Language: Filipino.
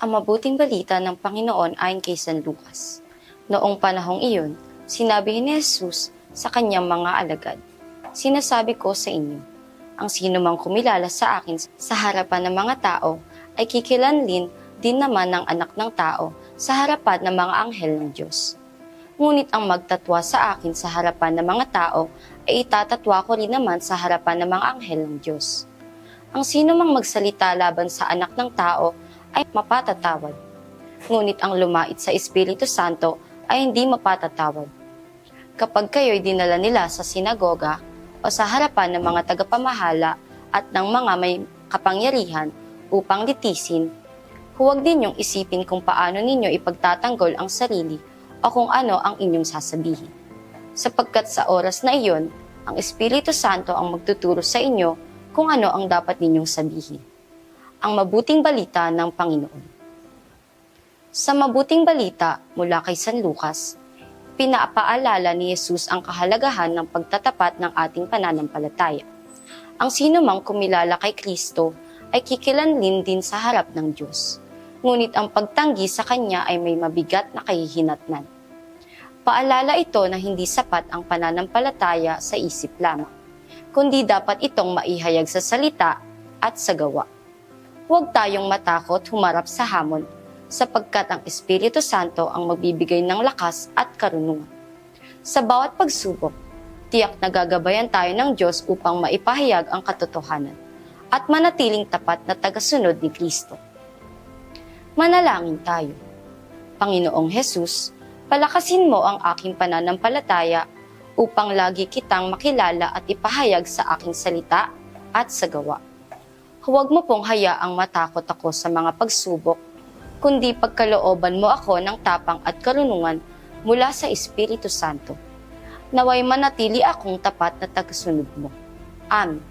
Ang mabuting balita ng Panginoon ayon kay San Lucas. Noong panahong iyon, sinabi ni Jesus sa kanyang mga alagad, "Sinasabi ko sa inyo, ang sino mang kumilala sa akin sa harapan ng mga tao ay kikilanlin din naman ng anak ng tao sa harapan ng mga anghel ng Diyos. Ngunit ang magtatwa sa akin sa harapan ng mga tao ay itatatwa ko rin naman sa harapan ng mga anghel ng Diyos. Ang sino mang magsalita laban sa anak ng tao ay mapatatawad. Ngunit ang lumait sa Espiritu Santo ay hindi mapatatawad. Kapag kayo'y dinala nila sa sinagoga o sa harapan ng mga tagapamahala at ng mga may kapangyarihan upang litisin, huwag ninyong isipin kung paano ninyo ipagtatanggol ang sarili o kung ano ang inyong sasabihin. Sapagkat sa oras na iyon, ang Espiritu Santo ang magtuturo sa inyo kung ano ang dapat ninyong sabihin. Ang mabuting balita ng Panginoon. Sa mabuting balita mula kay San Lucas, pinapaalala ni Jesus ang kahalagahan ng pagtatapat ng ating pananampalataya. Ang sino mang kumilala kay Kristo ay kikilanlin din sa harap ng Diyos. Ngunit ang pagtanggi sa Kanya ay may mabigat na kahihinatnan. Paalala ito na hindi sapat ang pananampalataya sa isip lamang, kundi dapat itong maihayag sa salita at sa gawa. Huwag tayong matakot humarap sa hamon, sapagkat ang Espiritu Santo ang magbibigay ng lakas at karunungan. Sa bawat pagsubok, tiyak na gagabayan tayo ng Diyos upang maipahayag ang katotohanan at manatiling tapat na tagasunod ni Kristo. Manalangin tayo. Panginoong Hesus, palakasin mo ang aking pananampalataya upang lagi kitang makilala at ipahayag sa aking salita at sa gawa. Huwag mo pong hayaang matakot ako sa mga pagsubok, kundi pagkalooban mo ako ng tapang at karunungan mula sa Espiritu Santo. Naway manatili akong tapat na tagasunod mo. Amen.